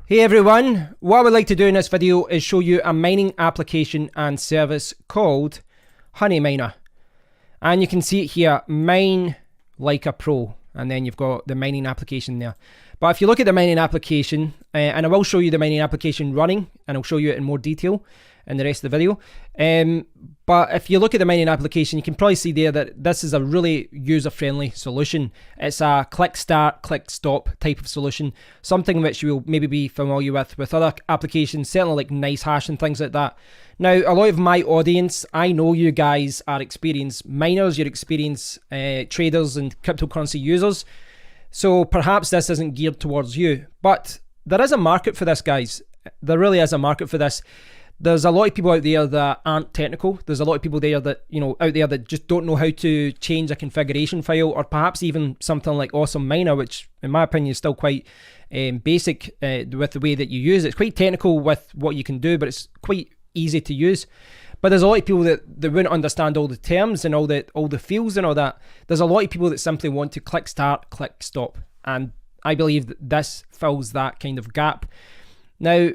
Hey everyone, what I would like to do in this video is show you a mining application and service called Honey Miner. And you can see it here, Mine Like a Pro, and then you've got the mining application there. But if you look at the mining application, and I will show you the mining application running, and I'll show you it in more detail in the rest of the video. But if you look at the mining application, you can probably see there that this is a really user-friendly solution. It's a click start, click stop type of solution, something which you will maybe be familiar with other applications, certainly like NiceHash and things like that. Now, a lot of my audience, I know you guys are experienced miners, you're experienced traders and cryptocurrency users. So perhaps this isn't geared towards you, but there is a market for this, guys. There really is a market for this. There's a lot of people out there that aren't technical. There's a lot of people there that, out there that just don't know how to change a configuration file, or perhaps even something like Awesome Miner, which in my opinion is still quite basic with the way that you use it. It's quite technical with what you can do, but it's quite easy to use. But there's a lot of people that wouldn't understand all the terms and all the fields and all that. There's a lot of people that simply want to click start, click stop. And I believe that this fills that kind of gap. Now,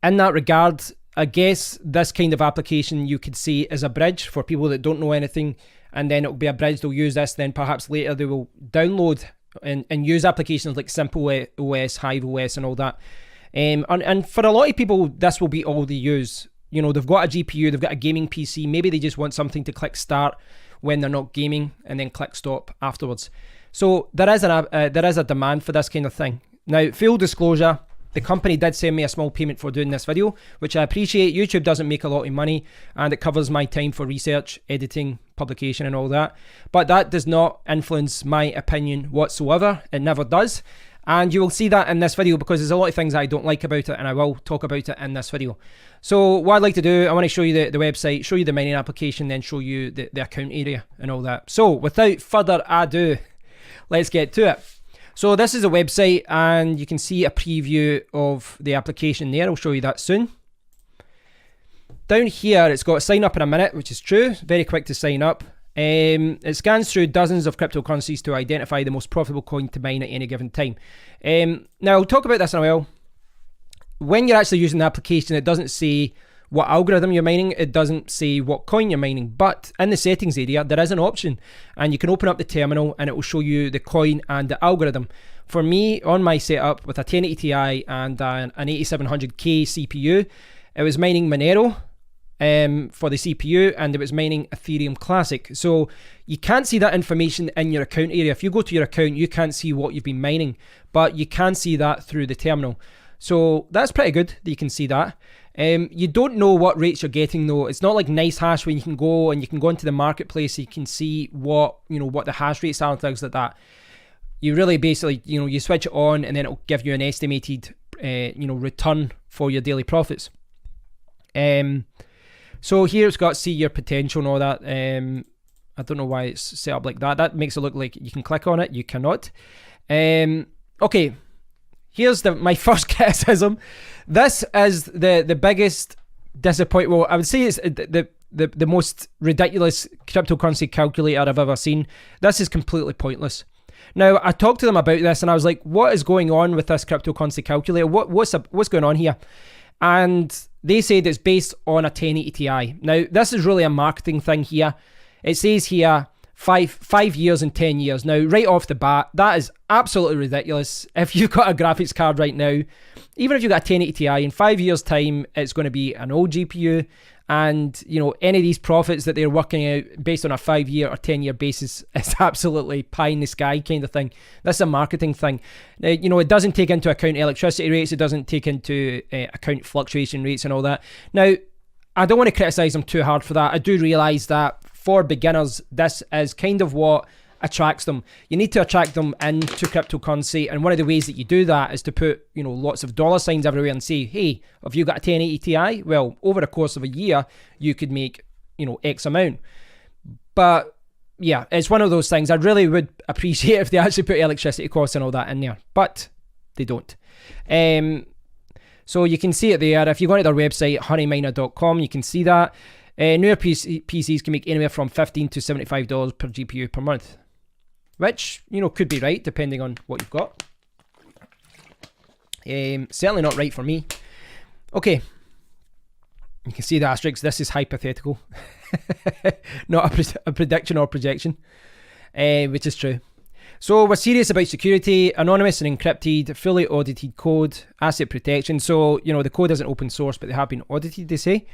in that regard, I guess this kind of application you could see is a bridge for people that don't know anything, and then it'll be a bridge. They'll use this, then perhaps later they will download and use applications like SimpleOS, HiveOS and all that. And for a lot of people, this will be all they use. They've got a GPU, they've got a gaming PC, maybe they just want something to click start when they're not gaming and then click stop afterwards. So there is a demand for this kind of thing. Now, full disclosure, the company did send me a small payment for doing this video, which I appreciate. YouTube doesn't make a lot of money, and it covers my time for research, editing, publication and all that. But that does not influence my opinion whatsoever. It never does. And you will see that in this video, because there's a lot of things I don't like about it, and I will talk about it in this video. So what I'd like to do, I want to show you the website, show you the mining application, then show you the account area and all that. So without further ado, let's get to it. So this is a website, and you can see a preview of the application there. I'll show you that soon. Down here, it's got sign up in a minute, which is true. Very quick to sign up. It scans through dozens of cryptocurrencies to identify the most profitable coin to mine at any given time. Now, I'll talk about this in a while. When you're actually using the application, it doesn't say what algorithm you're mining, it doesn't say what coin you're mining, but in the settings area there is an option, and you can open up the terminal and it will show you the coin and the algorithm. For me, on my setup with a 1080 Ti and an 8700K CPU, it was mining Monero for the CPU, and it was mining Ethereum Classic. So you can't see that information in your account area. If you go to your account, you can't see what you've been mining, but you can see that through the terminal. So that's pretty good that you can see that. You don't know what rates you're getting though. It's not like NiceHash when you can go into the marketplace, you can see what the hash rates are and things like that. You really basically, you switch it on and then it'll give you an estimated, return for your daily profits. So here it's got see your potential and all that. I don't know why it's set up like that. That makes it look like you can click on it. You cannot. Okay. Here's my first criticism. This is the biggest disappointment. Well, I would say it's the most ridiculous cryptocurrency calculator I've ever seen. This is completely pointless. Now, I talked to them about this and I was like, what is going on with this cryptocurrency calculator? What's going on here? And they said it's based on a 1080 Ti. Now, this is really a marketing thing here. It says here, 5 years and 10 years. Now, right off the bat, that is absolutely ridiculous. If you've got a graphics card right now, even if you've got a 1080 Ti, in 5 years' time, it's going to be an old GPU. And, any of these profits that they're working out based on a 5-year or 10-year basis is absolutely pie in the sky kind of thing. That's a marketing thing. It doesn't take into account electricity rates. It doesn't take into account fluctuation rates and all that. Now, I don't want to criticize them too hard for that. I do realize that for beginners, this is kind of what attracts them. You need to attract them into cryptocurrency, and one of the ways that you do that is to put, lots of dollar signs everywhere and say, hey, have you got a 1080 Ti? Well, over the course of a year, you could make, X amount. But yeah, it's one of those things. I really would appreciate if they actually put electricity costs and all that in there, but they don't. So you can see it there. If you go to their website, honeyminer.com, you can see that. Newer PCs can make anywhere from $15 to $75 per GPU per month, which, could be right, depending on what you've got. Certainly not right for me. Okay, you can see the asterisks. This is hypothetical, not a prediction or projection, which is true. So we're serious about security, anonymous and encrypted, fully audited code, asset protection. So, the code isn't open source, but they have been audited, they say.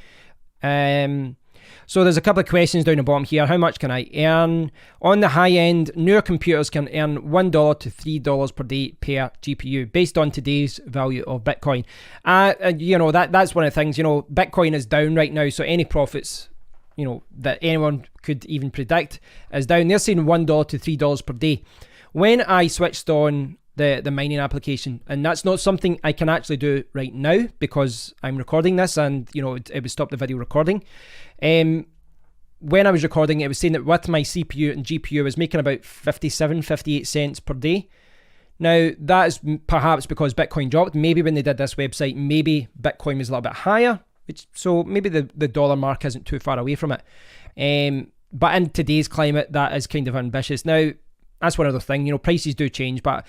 So there's a couple of questions down the bottom here. How much can I earn? On the high end, newer computers can earn $1 to $3 per day per GPU based on today's value of Bitcoin. That's one of the things, Bitcoin is down right now. So any profits, that anyone could even predict is down. They're saying $1 to $3 per day. When I switched on the mining application, and that's not something I can actually do right now because I'm recording this and it would stop the video recording. When I was recording, it was saying that with my CPU and GPU I was making about 58 cents per day. Now that is perhaps because Bitcoin dropped. Maybe when they did this website, maybe Bitcoin was a little bit higher, so maybe the dollar mark isn't too far away from it. But in today's climate, that is kind of ambitious. Now that's one other thing, prices do change, but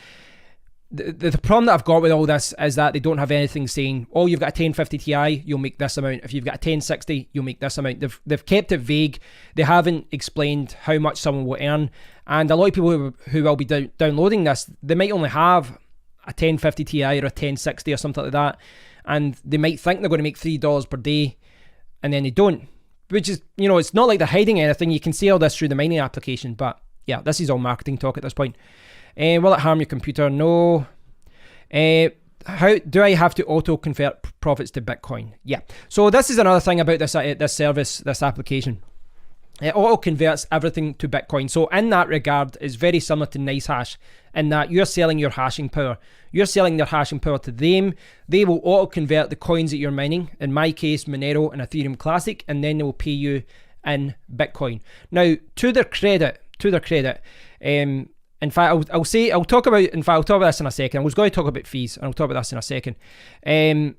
the problem that I've got with all this is that they don't have anything saying, oh, you've got a 1050 Ti, you'll make this amount. If you've got a 1060, you'll make this amount. They've kept it vague. They haven't explained how much someone will earn. And a lot of people who will be downloading this, they might only have a 1050 Ti or a 1060 or something like that. And they might think they're going to make $3 per day, and then they don't. Which is, it's not like they're hiding anything. You can see all this through the mining application. But yeah, this is all marketing talk at this point. Will it harm your computer? No. How do I have to auto convert profits to Bitcoin? Yeah. So this is another thing about this service, this application. It auto converts everything to Bitcoin. So in that regard, it's very similar to NiceHash in that you're selling your hashing power. You're selling their hashing power to them. They will auto convert the coins that you're mining. In my case, Monero and Ethereum Classic, and then they will pay you in Bitcoin. Now, to their credit. In fact, I'll talk about this in a second. I was going to talk about fees, and I'll talk about this in a second. Can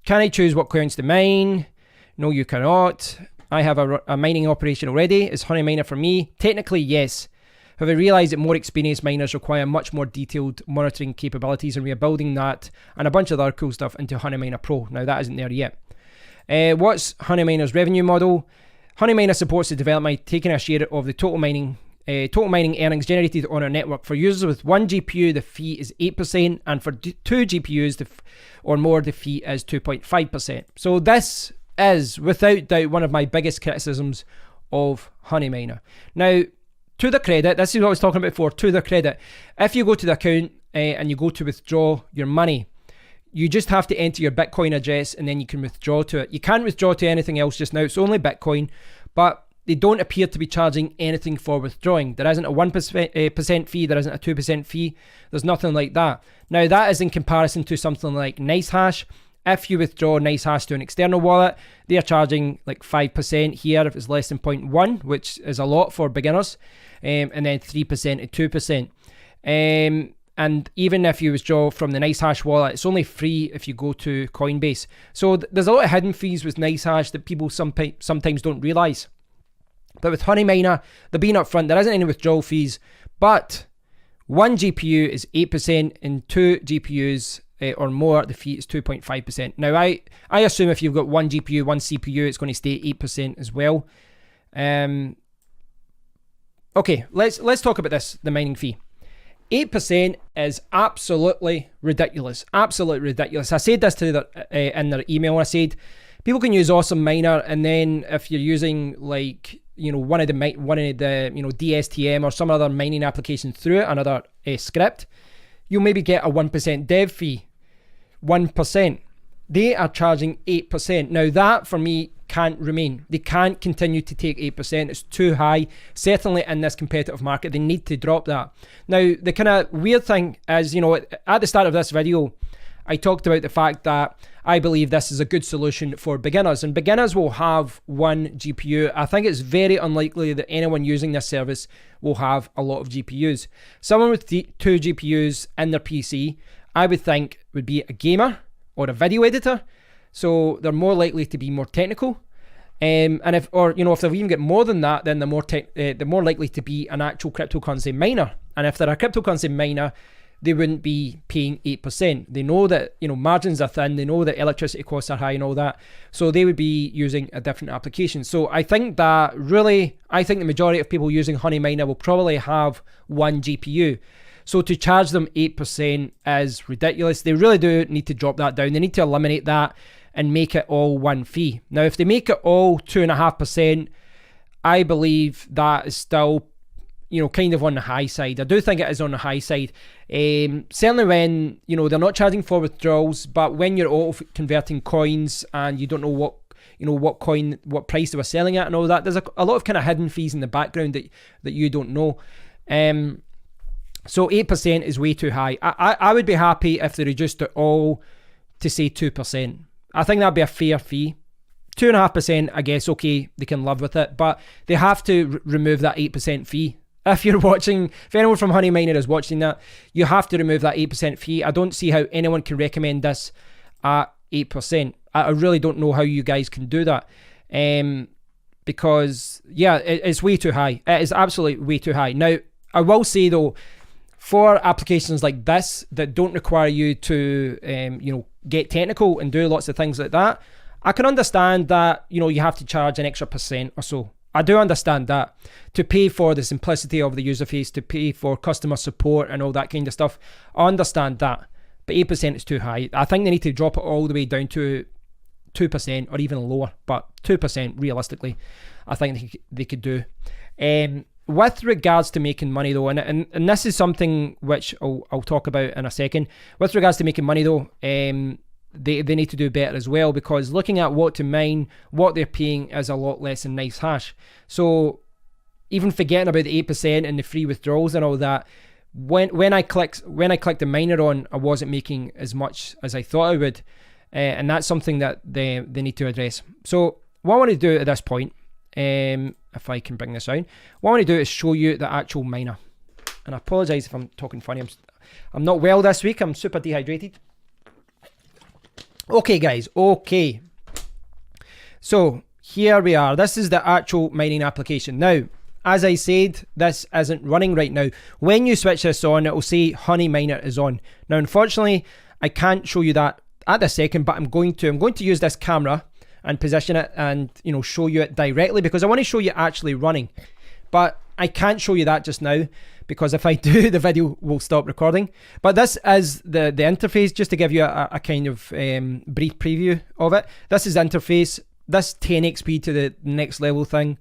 I choose what coins to mine? No, you cannot. I have a mining operation already. Is Honey Miner for me? Technically, yes. Have I realised that more experienced miners require much more detailed monitoring capabilities, and we are building that and a bunch of other cool stuff into Honey Miner Pro. Now, that isn't there yet. What's Honey Miner's revenue model? Honey Miner supports the development, taking a share of the total mining earnings generated on our network. For users with one GPU, the fee is 8%, and for two GPUs or more, the fee is 2.5%. So this is, without doubt, one of my biggest criticisms of Honey Miner. Now, to the credit, this is what I was talking about before, to the credit, if you go to the account and you go to withdraw your money, you just have to enter your Bitcoin address and then you can withdraw to it. You can't withdraw to anything else just now. It's only Bitcoin, but they don't appear to be charging anything for withdrawing. There isn't a 1% fee. There isn't a 2% fee. There's nothing like that. Now, that is in comparison to something like NiceHash. If you withdraw NiceHash to an external wallet, they are charging like 5% here if it's less than 0.1, which is a lot for beginners, and then 3% to 2%. And even if you withdraw from the NiceHash wallet, it's only free if you go to Coinbase. So there's a lot of hidden fees with NiceHash that people sometimes don't realize. But with Honey Miner, they're being upfront. There isn't any withdrawal fees, but one GPU is 8% and two GPUs or more, the fee is 2.5%. Now, I assume if you've got one GPU, one CPU, it's going to stay 8% as well. Okay, let's talk about this, the mining fee. 8% is absolutely ridiculous. Absolutely ridiculous. I said this to in their email. I said people can use Awesome Miner, and then if you're using like one of the DSTM or some other mining application through it, another script, you'll maybe get a 1% dev fee. 1%. They are charging 8%. Now that for me can't remain. They can't continue to take 8%. It's too high. Certainly in this competitive market, they need to drop that. Now, the kind of weird thing is, at the start of this video, I talked about the fact that I believe this is a good solution for beginners, and beginners will have one GPU. I think it's very unlikely that anyone using this service will have a lot of GPUs. Someone with two GPUs in their PC, I would think would be a gamer or a video editor. So they're more likely to be more technical. And if they've even got more than that, then they're more likely to be an actual cryptocurrency miner. And if they're a cryptocurrency miner, they wouldn't be paying 8%. They know that, you know, margins are thin, they know that electricity costs are high and all that, so they would be using a different application. So I think that really, I think the majority of people using Honey Miner will probably have one GPU. So to charge them 8% is ridiculous. They really do need to drop that down. They need to eliminate that and make it all one fee. Now, if they make it all 2.5%, I believe that is still, you know, kind of on the high side. I do think it is on the high side. Certainly when, you know, they're not charging for withdrawals, but when you're auto converting coins and you don't know what, you know, what coin, what price they were selling at and all that, there's a lot of kind of hidden fees in the background that you don't know. So 8% is way too high. I would be happy if they reduced it all to say 2%. I think that'd be a fair fee. 2.5%, I guess, okay, they can live with it, but they have to remove that 8% fee. If you're watching, if anyone from Honey Miner is watching that, you have to remove that 8% fee. I don't see how anyone can recommend this at 8%. I really don't know how you guys can do that. Because, yeah, it's way too high. It is absolutely way too high. Now, I will say, though, for applications like this that don't require you to, you know, get technical and do lots of things like that, I can understand that, you know, you have to charge an extra % or so. I do understand that, to pay for the simplicity of the user face, to pay for customer support and all that kind of stuff. I understand that, but 8% is too high. I think they need to drop it all the way down to 2% or even lower, but 2% realistically, I think they could do. With regards to making money though, and this is something which I'll talk about in a second. With regards to making money though, they need to do better as well, because looking at what to mine, what they're paying is a lot less than NiceHash. So even forgetting about the 8% and the free withdrawals and all that, when I clicked the miner on, I wasn't making as much as I thought I would, and that's something that they need to address. So what I want to do at this point, if I can bring this out, what I want to do is show you the actual miner. And I apologize if I'm talking funny. I'm not well this week. I'm super dehydrated. Okay, guys. Okay. So here we are. This is the actual mining application. Now, as I said, this isn't running right now. When you switch this on, it will say Honey Miner is on. Now, unfortunately, I can't show you that at this second, but I'm going to use this camera and position it and, you know, show you it directly, because I want to show you actually running. But I can't show you that just now, because if I do, the video will stop recording. But this is the interface, just to give you a kind of brief preview of it. This is the interface. This 10x speed to the next level thing,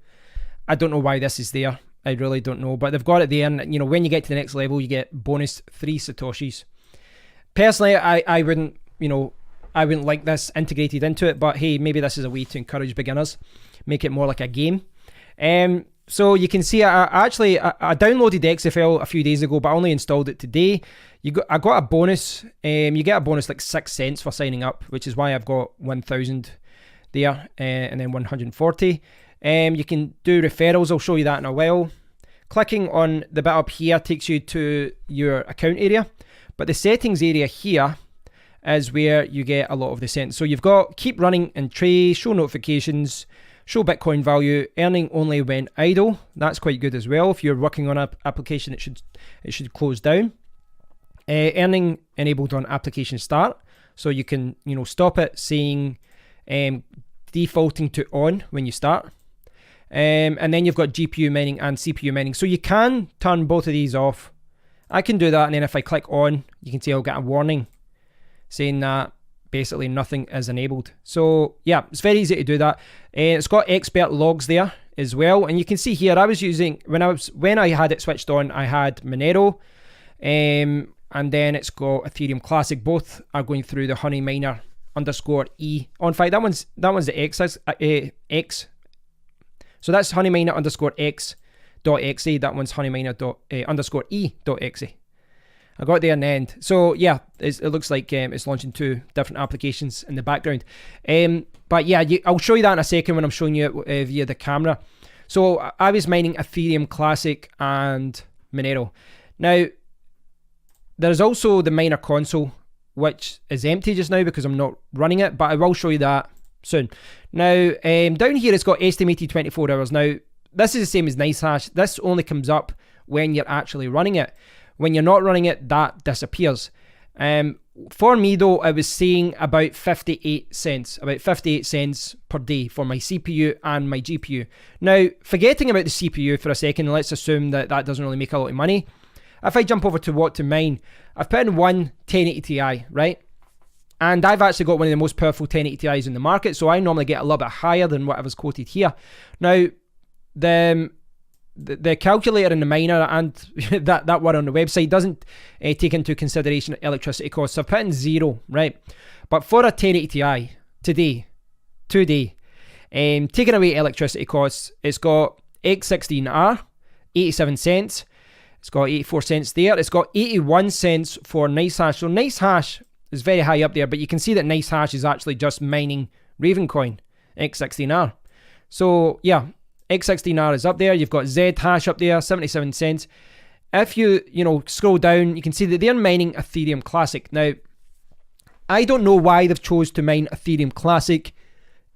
I don't know why this is there. I really don't know, but they've got it there, and, you know, when you get to the next level, you get bonus 3 Satoshis. Personally, I wouldn't, you know, I wouldn't like this integrated into it, but hey, maybe this is a way to encourage beginners, make it more like a game. So you can see I downloaded the XFL a few days ago, but I only installed it today. I got a bonus. You get a bonus like 6 cents for signing up, which is why I've got 1,000 there, and then 140. You can do referrals. I'll show you that in a while. Clicking on the bit up here takes you to your account area, but the settings area here is where you get a lot of the settings. So you've got keep running and tray, show notifications, show Bitcoin value, earning only when idle. That's quite good as well. If you're working on an application, it should close down. Earning enabled on application start, so you can, you know, stop it saying defaulting to on when you start. And then you've got GPU mining and CPU mining, so you can turn both of these off. I can do that, and then if I click on, you can see I'll get a warning saying that basically nothing is enabled. So yeah, it's very easy to do that. It's got expert logs there as well, and you can see here I was using, when I had it switched on, I had Monero, and then it's got Ethereum Classic. Both are going through the Honey Miner _e. Oh, in fact, that one's the X. So that's Honey Miner _x.exe. That one's Honey Miner _e.exe. I got there in the end. So yeah, it looks like it's launching 2 different applications in the background. But yeah, I'll show you that in a second when I'm showing you it via the camera. So I was mining Ethereum Classic and Monero. Now, there's also the miner console, which is empty just now because I'm not running it, but I will show you that soon. Now, down here it's got estimated 24 hours. Now, this is the same as NiceHash. This only comes up when you're actually running it. When you're not running it, that disappears. For me though, I was seeing about 58 cents per day for my CPU and my GPU. Now, forgetting about the CPU for a second, let's assume that that doesn't really make a lot of money. If I jump over to what to mine, I've put in one 1080 Ti, right? And I've actually got one of the most powerful 1080 Ti's in the market, so I normally get a little bit higher than what I was quoted here. Now, the calculator in the miner and that one on the website doesn't take into consideration electricity costs. So I've put in 0, right? But for a 1080 Ti today, taking away electricity costs, it's got X16R, 87 cents. It's got 84 cents there. It's got 81 cents for NiceHash. So NiceHash is very high up there, but you can see that NiceHash is actually just mining Ravencoin, X16R. So yeah, X16R is up there. You've got Zhash up there, 77 cents. If you scroll down, you can see that they're mining Ethereum Classic. Now, I don't know why they've chose to mine Ethereum Classic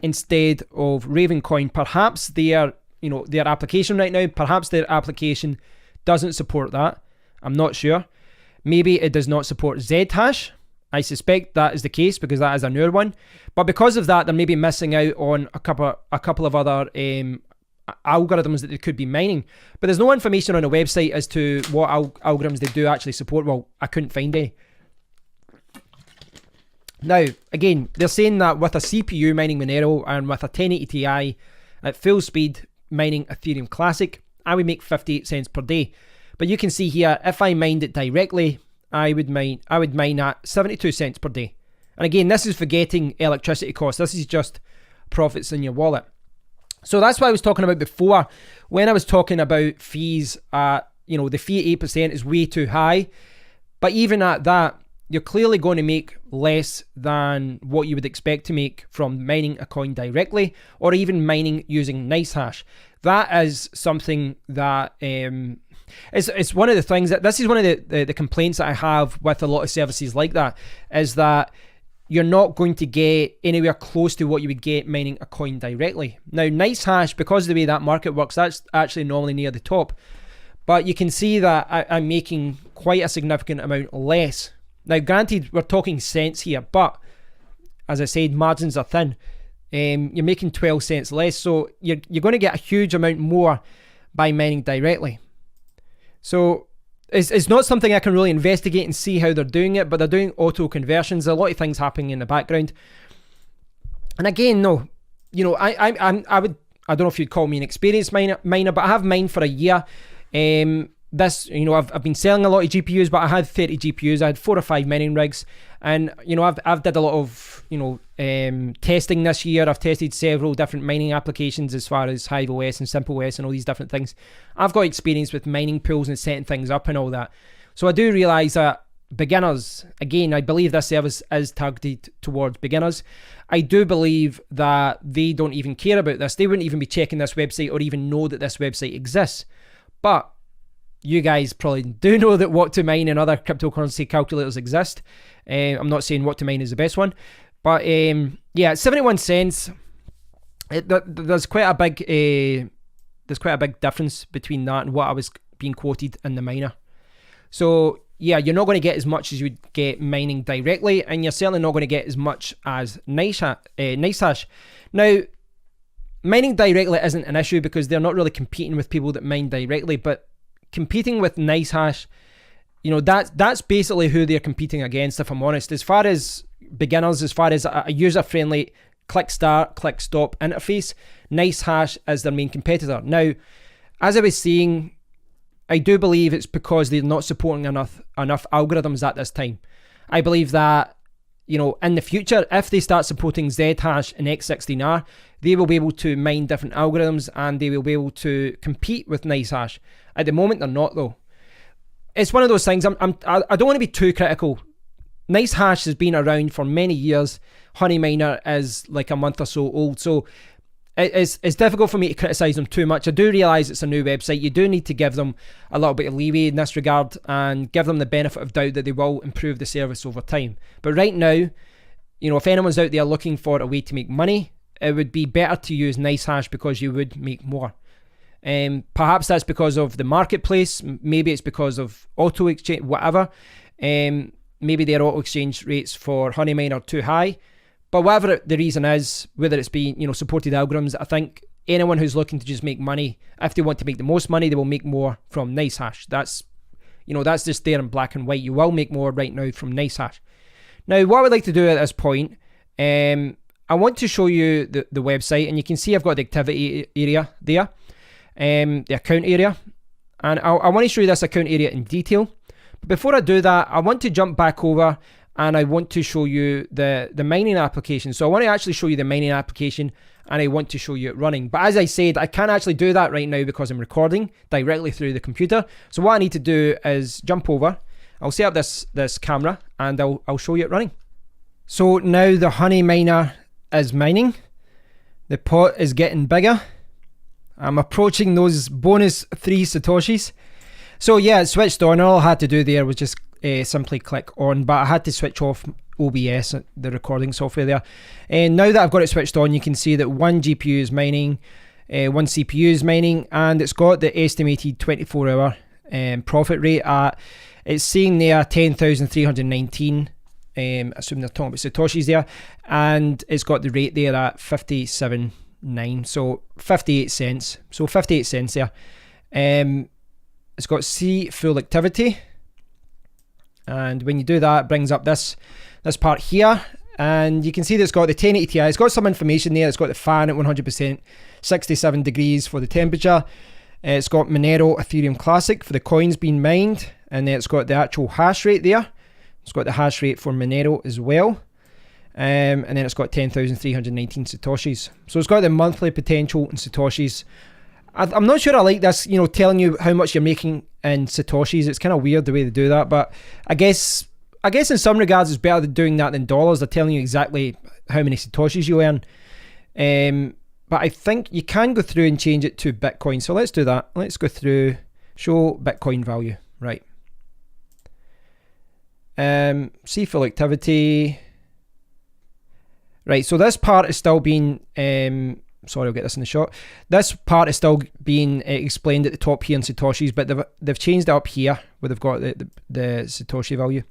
instead of Ravencoin. Perhaps their application right now, perhaps their application doesn't support that. I'm not sure. Maybe it does not support Zhash. I suspect that is the case because that is a newer one. But because of that, they're maybe missing out on a couple of other algorithms that they could be mining. But there's no information on the website as to what algorithms they do actually support. Well, I couldn't find any. Now, again, they're saying that with a CPU mining Monero and with a 1080 Ti at full speed mining Ethereum Classic, I would make 58 cents per day. But you can see here, if I mined it directly, I would mine at 72 cents per day. And again, this is forgetting electricity costs. This is just profits in your wallet. So that's what I was talking about before when I was talking about fees. The fee at 8% is way too high. But even at that, you're clearly going to make less than what you would expect to make from mining a coin directly or even mining using NiceHash. That is something that it's one of the things that this is one of the complaints that I have with a lot of services like that, is that you're not going to get anywhere close to what you would get mining a coin directly. Now, NiceHash, because of the way that market works, that's actually normally near the top. But you can see that I'm making quite a significant amount less. Now, granted, we're talking cents here, but as I said, margins are thin. You're making 12 cents less, so you're going to get a huge amount more by mining directly. So it's not something I can really investigate and see how they're doing it, but they're doing auto conversions. There's a lot of things happening in the background. And again, no, I don't know if you'd call me an experienced miner, but I have mined for a year. I've been selling a lot of GPUs, but I had 30 GPUs. I had 4 or 5 mining rigs, and I've did a lot of testing this year. I've tested several different mining applications as far as HiveOS and SimpleOS and all these different things. I've got experience with mining pools and setting things up and all that. So I do realize that beginners, again, I believe this service is targeted towards beginners. I do believe that they don't even care about this. They wouldn't even be checking this website or even know that this website exists. But you guys probably do know that What to Mine and other cryptocurrency calculators exist. I'm not saying What to Mine is the best one, but 71 cents. There's quite a big difference between that and what I was being quoted in the miner. So yeah, you're not going to get as much as you would get mining directly, and you're certainly not going to get as much as NiceHash. Now, mining directly isn't an issue because they're not really competing with people that mine directly, but competing with NiceHash, that's basically who they're competing against, if I'm honest. As far as beginners, as far as a user-friendly click start, click stop interface, NiceHash is their main competitor. Now, as I was saying, I do believe it's because they're not supporting enough algorithms at this time. I believe that, in the future, if they start supporting Zhash and X16R, they will be able to mine different algorithms and they will be able to compete with NiceHash. At the moment, they're not, though. It's one of those things, I don't want to be too critical. NiceHash has been around for many years. Honey Miner is like a month or so old, so it's difficult for me to criticise them too much. I do realise it's a new website. You do need to give them a little bit of leeway in this regard and give them the benefit of doubt that they will improve the service over time. But right now, if anyone's out there looking for a way to make money, it would be better to use NiceHash because you would make more. Perhaps that's because of the marketplace. Maybe it's because of auto exchange, whatever. Maybe their auto exchange rates for Honeymine are too high. But whatever the reason is, whether it's been, supported algorithms, I think anyone who's looking to just make money, if they want to make the most money, they will make more from NiceHash. That's just there in black and white. You will make more right now from NiceHash. Now, what I would like to do at this point, I want to show you the website, and you can see I've got the activity area there, the account area, and I want to show you this account area in detail. But before I do that, I want to jump back over and I want to show you the mining application. So I want to actually show you the mining application, and I want to show you it running. But as I said, I can't actually do that right now because I'm recording directly through the computer. So what I need to do is jump over. I'll set up this camera and I'll show you it running. So now the Honey Miner is mining. The pot is getting bigger. I'm approaching those bonus 3 Satoshis. So yeah, it switched on. All I had to do there was just simply click on, but I had to switch off OBS, the recording software there. And now that I've got it switched on, you can see that one GPU is mining, one CPU is mining, and it's got the estimated 24-hour profit rate at, it's saying there 10,319, assuming they're talking about Satoshis there, and it's got the rate there at 57.9, so 58 cents. So 58 cents there. It's got C full activity, and when you do that, it brings up this part here, and you can see that it's got the 1080 Ti. It's got some information there. It's got the fan at 100%, 67 degrees for the temperature. It's got Monero Ethereum Classic for the coins being mined, and then it's got the actual hash rate there. It's got the hash rate for Monero as well, and then it's got 10,319 Satoshis. So it's got the monthly potential in Satoshis. I'm not sure I like this, telling you how much you're making in Satoshis. It's kind of weird the way they do that, but I guess in some regards it's better than doing that than dollars. They're telling you exactly how many Satoshis you earn. But I think you can go through and change it to Bitcoin. So let's do that. Let's go through, show Bitcoin value. Right. See full activity. Right, so this part is still being, sorry, I'll get this in the shot. This part is still being explained at the top here in Satoshis, but they've changed it up here where they've got the Satoshi value.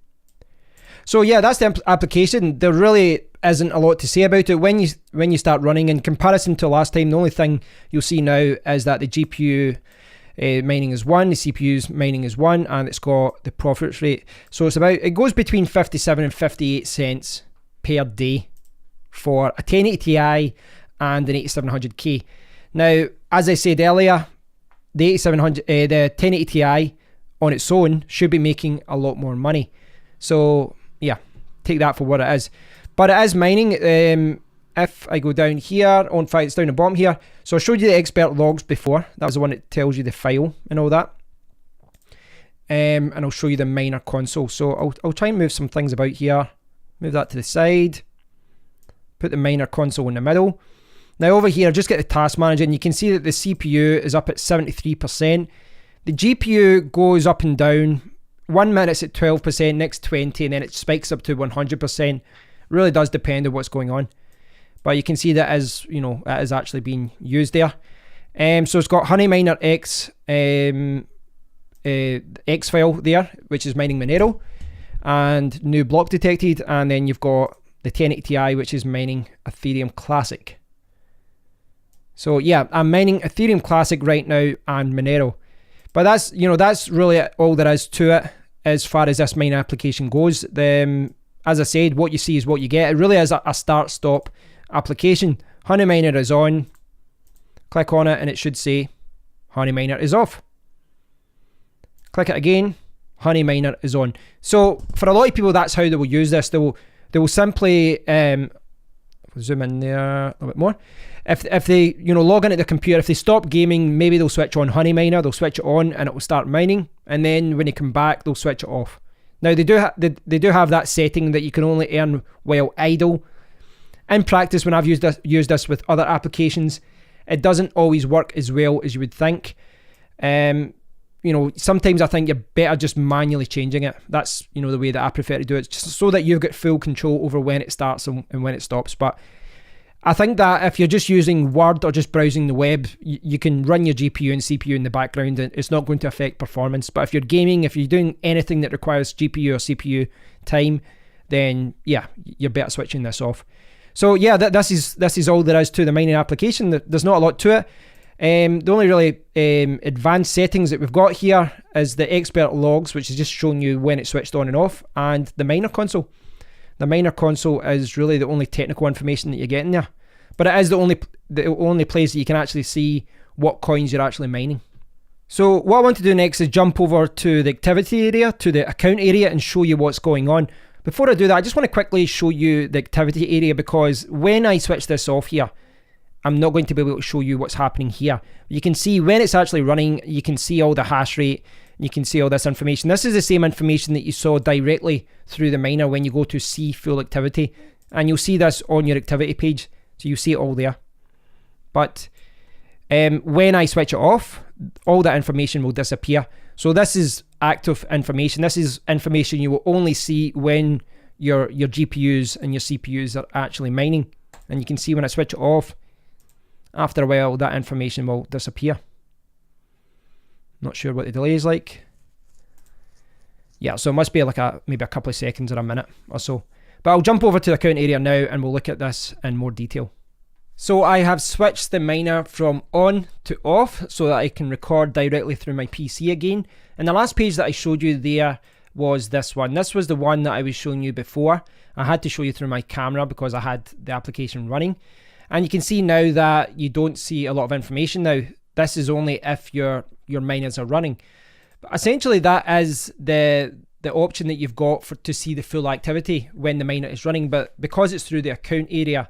So yeah, that's the application. There really isn't a lot to say about it. When you start running, in comparison to last time, the only thing you'll see now is that the GPU mining is 1, the CPU's mining is 1, and it's got the profit rate. So it goes between 57 and 58 cents per day for a 1080 Ti and an 8700K. Now, as I said earlier, the 1080 Ti on its own should be making a lot more money. So yeah, take that for what it is. But it is mining. If I go down here, in fact, it's down the bottom here. So I showed you the expert logs before. That was the one that tells you the file and all that. And I'll show you the miner console. So I'll try and move some things about here. Move that to the side. Put the miner console in the middle. Now over here, just get the task manager, and you can see that the CPU is up at 73%. The GPU goes up and down. 1 minute it's at 12%, next 20%, and then it spikes up to 100%. Really does depend on what's going on. But you can see that as it is actually being used there. So it's got Honey Miner X X file there, which is mining Monero, and new block detected, and then you've got the 1080 Ti, which is mining Ethereum Classic. So yeah, I'm mining Ethereum Classic right now and Monero. But that's really all there is to it as far as this mining application goes. As I said, what you see is what you get. It really is a start-stop application. Honey Miner is on. Click on it and it should say Honey Miner is off. Click it again. Honey Miner is on. So for a lot of people, that's how they will use this. They will simply zoom in there a little bit more. If they log into the computer, if they stop gaming, maybe they'll switch on Honey Miner, they'll switch it on and it will start mining, and then when they come back they'll switch it off. Now they do have that setting that you can only earn while idle. In practice, when I've used this with other applications, it doesn't always work as well as you would think. Sometimes I think you're better just manually changing it. That's the way that I prefer to do it, just so that you've got full control over when it starts and when it stops. But I think that if you're just using Word or just browsing the web, you can run your GPU and CPU in the background and it's not going to affect performance. But if you're gaming, if you're doing anything that requires GPU or CPU time, then yeah, you're better switching this off. So yeah, this is all there is to the mining application. There's not a lot to it. The only really advanced settings that we've got here is the expert logs, which is just showing you when it's switched on and off, and the miner console. The miner console is really the only technical information that you're getting there. But it is the only place that you can actually see what coins you're actually mining. So what I want to do next is jump over to the activity area, to the account area, and show you what's going on. Before I do that, I just want to quickly show you the activity area, because when I switch this off here, I'm not going to be able to show you what's happening here. You can see when it's actually running, you can see all the hash rate, you can see all this information. This is the same information that you saw directly through the miner when you go to see full activity, and you'll see this on your activity page. So you see it all there. But when I switch it off, all that information will disappear. So this is active information. This is information you will only see when your GPUs and your CPUs are actually mining. And you can see when I switch it off, after a while that information will disappear. Not sure what the delay is like. Yeah, so it must be like maybe a couple of seconds or a minute or so. But I'll jump over to the account area now and we'll look at this in more detail. So I have switched the miner from on to off so that I can record directly through my PC again. And the last page that I showed you there was this one. This was the one that I was showing you before. I had to show you through my camera because I had the application running. And you can see now that you don't see a lot of information now. This is only if your miners are running. But essentially that is the option that you've got to see the full activity when the miner is running. But because it's through the account area,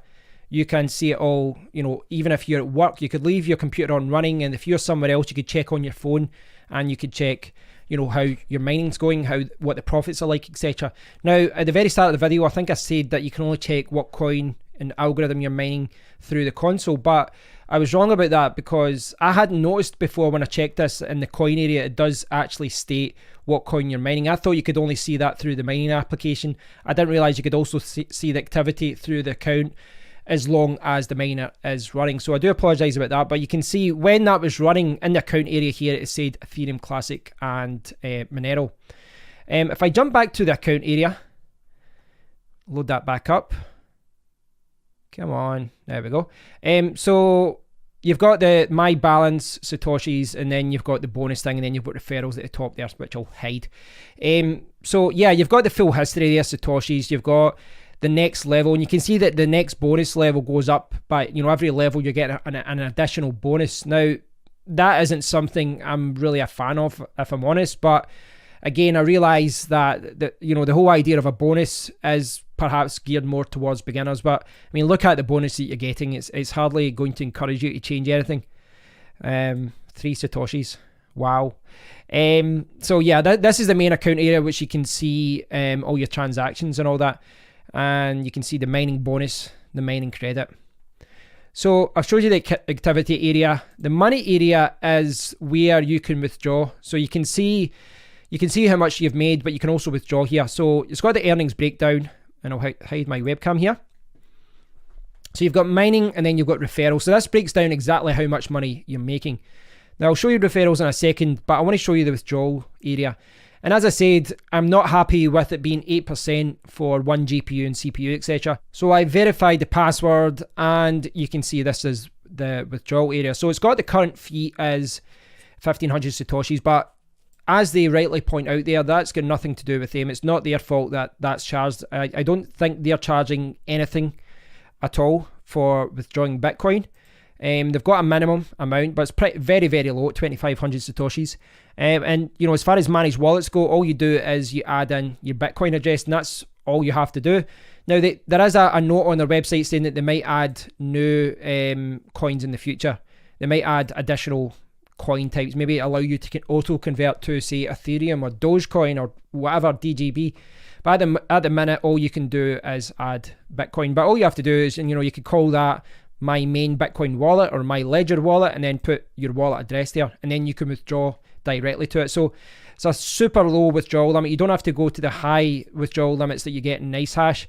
you can see it all. You know, even if you're at work, you could leave your computer on running, and if you're somewhere else, you could check on your phone and you could check, you know, how your mining's going, what the profits are like, etc. Now, at the very start of the video, I think I said that you can only check what coin and algorithm you're mining through the console, but I was wrong about that because I hadn't noticed before when I checked this in the coin area, it does actually state what coin you're mining. I thought you could only see that through the mining application. I didn't realize you could also see the activity through the account as long as the miner is running. So I do apologize about that, but you can see when that was running in the account area here, it said Ethereum Classic and Monero. If I jump back to the account area, load that back up. Come on, there we go. So you've got the My Balance Satoshis, and then you've got the bonus thing, and then you've got referrals at the top there, which I'll hide. So yeah, you've got the full history there, Satoshis. You've got the next level, and you can see that the next bonus level goes up by, you know, every level you get an additional bonus. Now, that isn't something I'm really a fan of, if I'm honest, but again, I realize that you know, the whole idea of a bonus is perhaps geared more towards beginners, but I mean, look at the bonus that you're getting. It's hardly going to encourage you to change anything. 3 Satoshis, wow. So yeah, this is the main account area, which you can see all your transactions and all that, and you can see the mining bonus, the mining credit. So I've showed you the activity area. The money area is where you can withdraw. So you can see how much you've made, but you can also withdraw here. So it's got the earnings breakdown, and I'll hide my webcam here. So you've got mining, and then you've got referrals. So this breaks down exactly how much money you're making. Now I'll show you referrals in a second, but I want to show you the withdrawal area. And as I said, I'm not happy with it being 8% for one GPU and CPU, etc. So I verified the password, and you can see this is the withdrawal area. So it's got the current fee as 1,500 Satoshis, but as they rightly point out there, that's got nothing to do with them. It's not their fault that that's charged. I don't think they're charging anything at all for withdrawing Bitcoin. They've got a minimum amount, but it's very, very low, 2,500 Satoshis. And, you know, as far as managed wallets go, all you do is you add in your Bitcoin address, and that's all you have to do. Now, there is a note on their website saying that they might add new coins in the future. They might add additional coin types, maybe allow you to auto-convert to, say, Ethereum or Dogecoin or whatever, DGB. But at the minute, all you can do is add Bitcoin. But all you have to do is, and you know, you could call that my main Bitcoin wallet or my Ledger wallet, and then put your wallet address there, and then you can withdraw directly to it. So it's a super low withdrawal limit. You don't have to go to the high withdrawal limits that you get in NiceHash.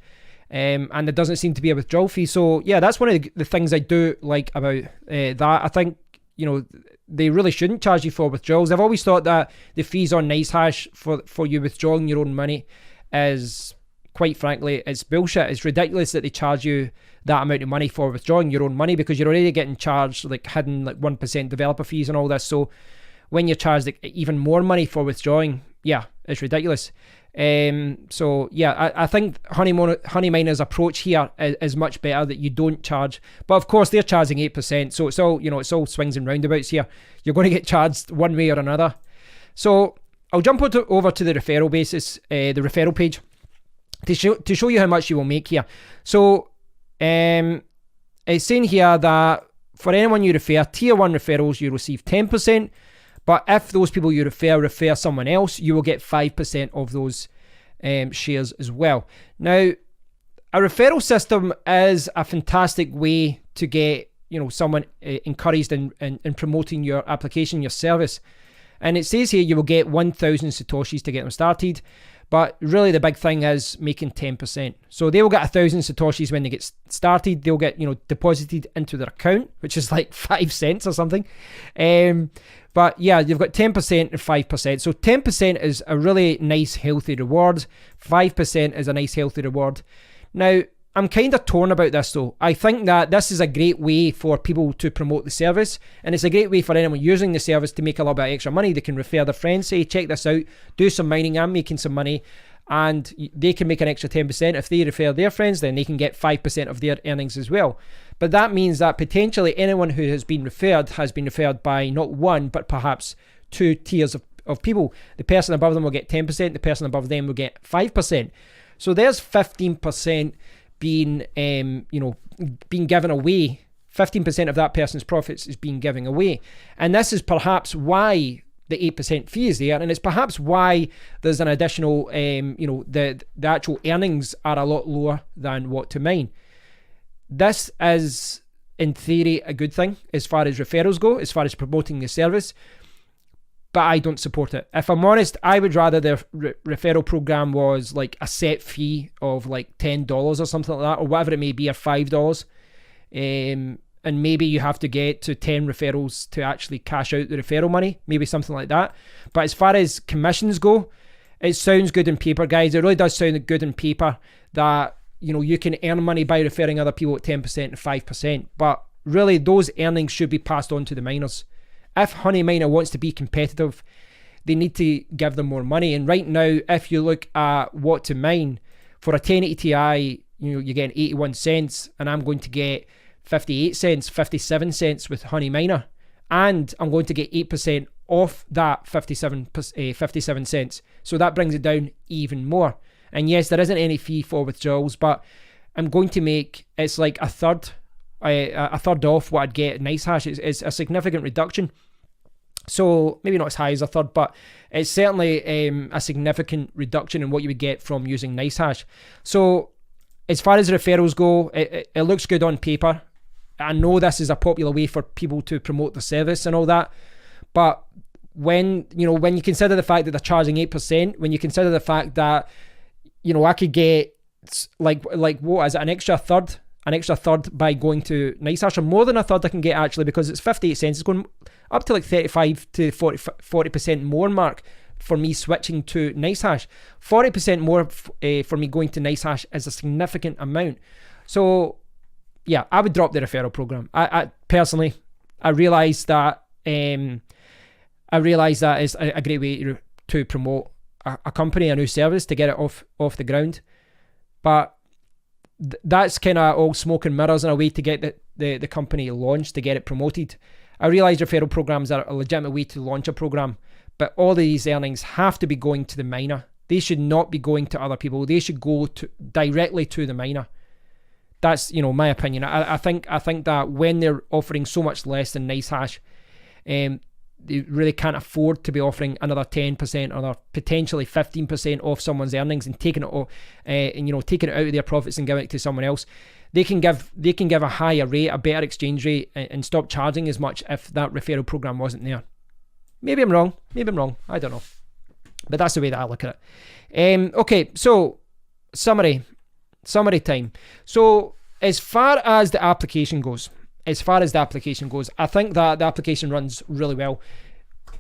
and there doesn't seem to be a withdrawal fee. So yeah, that's one of the things I do like about that. I think, you know, they really shouldn't charge you for withdrawals. I've always thought that the fees on NiceHash for you withdrawing your own money is, quite frankly, it's bullshit. It's ridiculous that they charge you that amount of money for withdrawing your own money, because you're already getting charged like hidden like 1% developer fees and all this. So when you're charged like even more money for withdrawing, yeah, it's ridiculous. So yeah, I think Honey Miner's approach here is much better, that you don't charge. But of course they're charging 8%, so it's all, you know, it's all swings and roundabouts here. You're going to get charged one way or another. So I'll jump over to the referral basis, the referral page, to show you how much you will make here. So it's saying here that for anyone you refer, tier 1 referrals, you receive 10%. But if those people you refer someone else, you will get 5% of those shares as well. Now, a referral system is a fantastic way to get, you know, someone encouraged in promoting your application, your service. And it says here you will get 1,000 Satoshis to get them started. But really the big thing is making 10%. So they will get 1,000 Satoshis when they get started. They'll get, you know, deposited into their account, which is like 5 cents or something. But yeah, you've got 10% and 5%. So 10% is a really nice, healthy reward. 5% is a nice, healthy reward. Now, I'm kind of torn about this though. I think that this is a great way for people to promote the service, and it's a great way for anyone using the service to make a little bit of extra money. They can refer their friends, say, check this out, do some mining, I'm making some money, and they can make an extra 10%. If they refer their friends, then they can get 5% of their earnings as well. But that means that potentially anyone who has been referred by not one, but perhaps 2 tiers of people. The person above them will get 10%, the person above them will get 5%. So there's 15% being given away. 15% of that person's profits is being given away. And this is perhaps why the 8% fee is there, and it's perhaps why there's an additional, the actual earnings are a lot lower than what to mine. This is, in theory, a good thing as far as referrals go, as far as promoting the service, but I don't support it. If I'm honest, I would rather the referral program was like a set fee of like $10 or something like that, or whatever it may be, or $5. And maybe you have to get to 10 referrals to actually cash out the referral money, maybe something like that. But as far as commissions go, it sounds good in paper, guys. It really does sound good in paper that, you know, you can earn money by referring other people at 10% and 5%. But really, those earnings should be passed on to the miners. If Honey Miner wants to be competitive, they need to give them more money. And right now, if you look at what to mine, for a 1080 Ti, you know, you're getting 81 cents, and I'm going to get 58 cents, 57 cents with Honey Miner. And I'm going to get 8% off that 57 cents. So that brings it down even more. And yes, there isn't any fee for withdrawals, but I'm going to make, it's like a third off what I'd get at NiceHash. It's a significant reduction. So maybe not as high as a third, but it's certainly a significant reduction in what you would get from using NiceHash. So as far as referrals go, it looks good on paper. I know this is a popular way for people to promote the service and all that, but when you consider the fact that they're charging 8%, when you consider the fact that, you know, I could get like what is it, an extra third by going to NiceHash, or more than a third I can get actually, because it's 58 cents. It's going up to like 35 to 40% more mark for me switching to NiceHash. 40% more for me going to NiceHash is a significant amount. So yeah, I would drop the referral program. I personally, I realize that is a great way to promote a company, a new service, to get it off the ground. But that's kind of all smoke and mirrors in a way to get the company launched, to get it promoted. I realize referral programs are a legitimate way to launch a program, but all of these earnings have to be going to the miner. They should not be going to other people. They should go directly to the miner. That's, you know, my opinion. I think that when they're offering so much less than NiceHash, they really can't afford to be offering another 10% or potentially 15% off someone's earnings and taking it taking it out of their profits and giving it to someone else. They can give a higher rate, a better exchange rate, and stop charging as much if that referral program wasn't there. Maybe I'm wrong. I don't know. But that's the way that I look at it. Okay, so summary. Summary time. So as far as the application goes, I think that the application runs really well.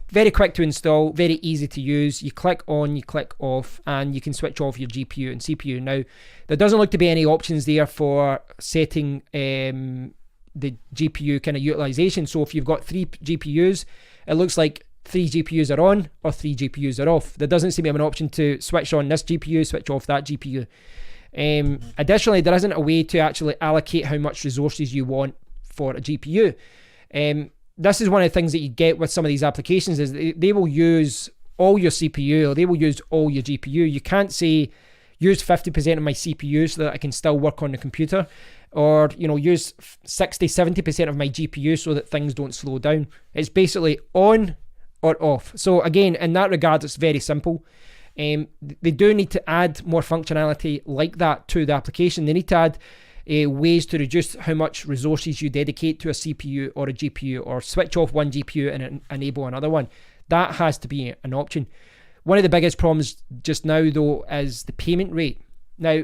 Very quick to install, very easy to use. You click on, you click off, and you can switch off your GPU and CPU. Now, there doesn't look to be any options there for setting the GPU kind of utilization. So if you've got 3 GPUs, it looks like 3 GPUs are on or 3 GPUs are off. There doesn't seem to have an option to switch on this GPU, switch off that GPU. Additionally, there isn't a way to actually allocate how much resources you want for a GPU. This is one of the things that you get with some of these applications is they will use all your CPU or they will use all your GPU. You can't say use 50% of my CPU so that I can still work on the computer, or use 60-70% of my GPU so that things don't slow down. It's basically on or off. So again, in that regard, it's very simple. They do need to add more functionality like that to the application. They need to add ways to reduce how much resources you dedicate to a CPU or a GPU, or switch off one GPU and enable another one. That has to be an option. One of the biggest problems just now, though, is the payment rate. Now,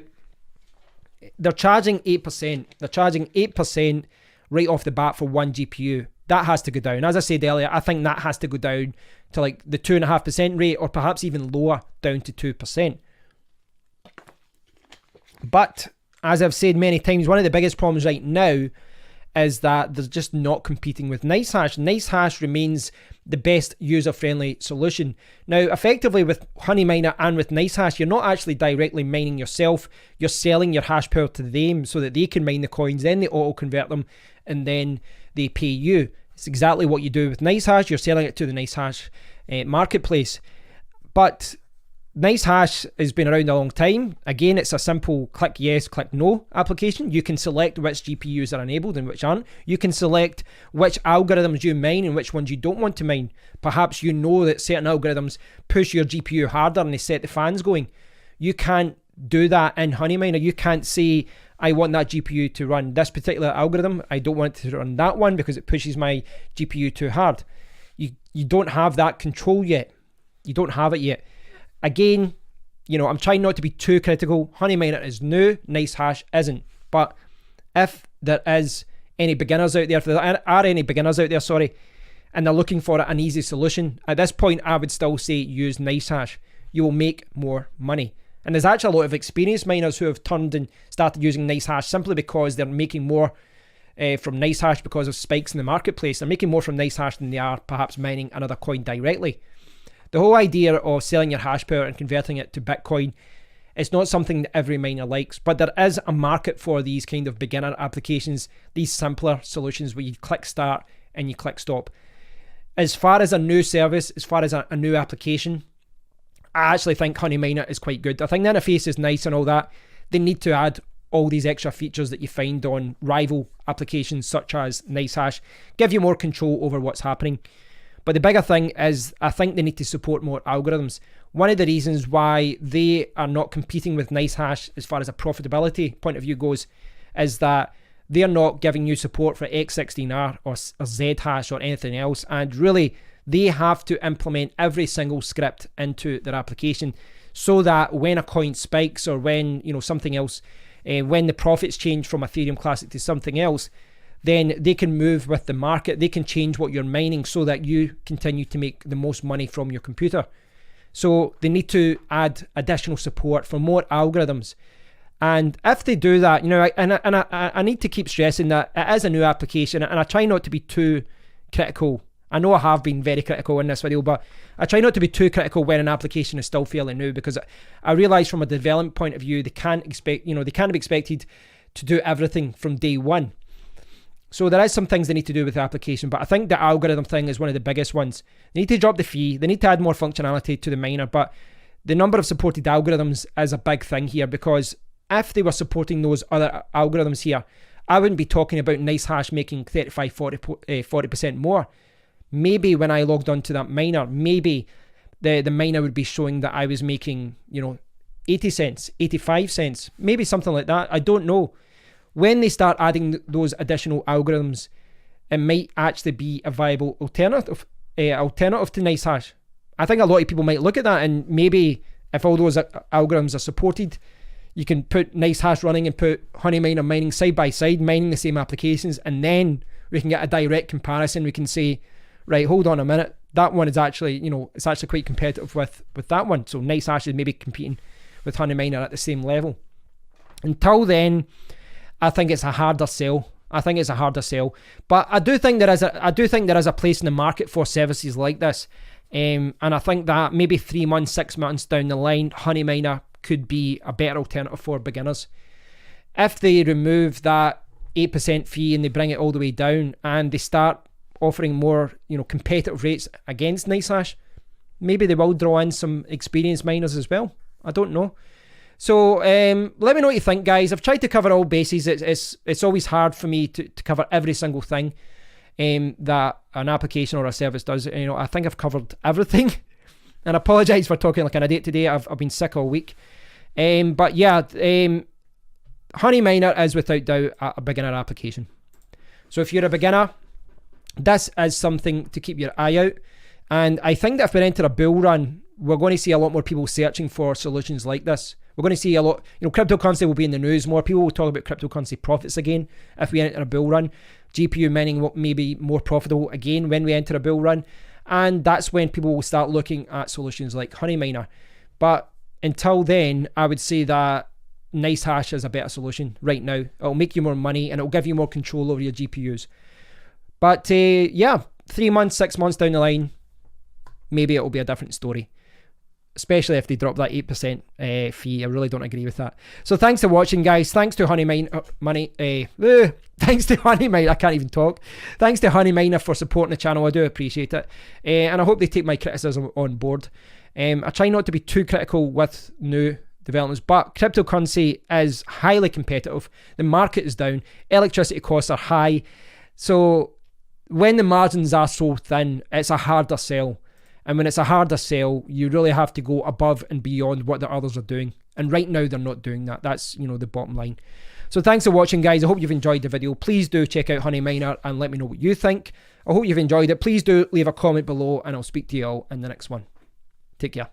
they're charging 8%. They're charging 8% right off the bat for one GPU. That has to go down. As I said earlier, I think that has to go down to like the 2.5% rate, or perhaps even lower, down to 2%. But as I've said many times, one of the biggest problems right now is that they're just not competing with NiceHash. NiceHash remains the best user-friendly solution. Now, effectively with HoneyMiner and with NiceHash, you're not actually directly mining yourself. You're selling your hash power to them so that they can mine the coins, then they auto-convert them, and then they pay you. It's exactly what you do with NiceHash. You're selling it to the NiceHash marketplace. But NiceHash has been around a long time. Again, it's a simple click yes, click no application. You can select which GPUs are enabled and which aren't. You can select which algorithms you mine and which ones you don't want to mine. Perhaps you know that certain algorithms push your GPU harder and they set the fans going. You can't do that in HoneyMiner. You can't say, I want that GPU to run this particular algorithm. I don't want it to run that one because it pushes my GPU too hard. You don't have that control yet. You don't have it yet. Again, I'm trying not to be too critical. HoneyMiner is new, NiceHash isn't. But if there is any beginners out there, if there are any beginners out there, and they're looking for an easy solution, at this point, I would still say use NiceHash. You will make more money. And there's actually a lot of experienced miners who have turned and started using NiceHash simply because they're making more from NiceHash because of spikes in the marketplace. They're making more from NiceHash than they are perhaps mining another coin directly. The whole idea of selling your hash power and converting it to Bitcoin, it's not something that every miner likes, but there is a market for these kind of beginner applications, these simpler solutions where you click start and you click stop. As far as a new service, as far as a new application, I actually think HoneyMiner is quite good. I think the interface is nice and all that. They need to add all these extra features that you find on rival applications such as NiceHash, give you more control over what's happening. But the bigger thing is, I think they need to support more algorithms. One of the reasons why they are not competing with NiceHash as far as a profitability point of view goes is that they're not giving you support for X16R or Zhash or anything else. And really, they have to implement every single script into their application so that when a coin spikes or when something else, when the profits change from Ethereum Classic to something else, then they can move with the market. They can change what you're mining so that you continue to make the most money from your computer. So they need to add additional support for more algorithms. And if they do that, I need to keep stressing that it is a new application, and I try not to be too critical. I know I have been very critical in this video, but I try not to be too critical when an application is still fairly new, because I realize from a development point of view, they can't be expected to do everything from day one. So there is some things they need to do with the application, but I think the algorithm thing is one of the biggest ones. They need to drop the fee. They need to add more functionality to the miner, but the number of supported algorithms is a big thing here, because if they were supporting those other algorithms here, I wouldn't be talking about NiceHash making 40% more. Maybe when I logged onto that miner, maybe the miner would be showing that I was making, 80 cents, 85 cents, maybe something like that. I don't know. When they start adding those additional algorithms, it might actually be a viable alternative to NiceHash. I think a lot of people might look at that, and maybe if all those algorithms are supported, You can put NiceHash running and put Honeyminer mining side by side, mining the same applications, and then we can get a direct comparison. We can say, right, hold on a minute, that one is actually, it's actually quite competitive with that one. So NiceHash is maybe competing with Honeyminer at the same level. Until then, I think it's a harder sell. But I do think there is a place in the market for services like this. And I think that maybe 3 months, 6 months down the line, Honeyminer could be a better alternative for beginners. If they remove that 8% fee and they bring it all the way down and they start offering more, competitive rates against NiceHash, maybe they will draw in some experienced miners as well. I don't know. So let me know what you think, guys. I've tried to cover all bases. It's always hard for me to cover every single thing that an application or a service does. I think I've covered everything. And I apologise for talking like an idiot today. I've been sick all week. But yeah, Honeyminer is without doubt a beginner application. So if you're a beginner, this is something to keep your eye out. And I think that if we enter a bull run, we're going to see a lot more people searching for solutions like this. We're going to see a lot, cryptocurrency will be in the news. More people will talk about cryptocurrency profits again if we enter a bull run. GPU mining may be more profitable again when we enter a bull run. And that's when people will start looking at solutions like Honeyminer. But until then, I would say that NiceHash is a better solution right now. It'll make you more money and it'll give you more control over your GPUs. But yeah, 3 months, 6 months down the line, maybe it'll be a different story. Especially if they drop that 8% fee. I really don't agree with that. So thanks for watching, guys. Thanks to thanks to Honeyminer. I can't even talk. Thanks to Honeyminer for supporting the channel. I do appreciate it. And I hope they take my criticism on board. I try not to be too critical with new developments, but cryptocurrency is highly competitive. The market is down. Electricity costs are high. So when the margins are so thin, it's a harder sell. And when it's a harder sell, you really have to go above and beyond what the others are doing. And right now, they're not doing that. That's, the bottom line. So thanks for watching, guys. I hope you've enjoyed the video. Please do check out Honeyminer and let me know what you think. I hope you've enjoyed it. Please do leave a comment below and I'll speak to you all in the next one. Take care.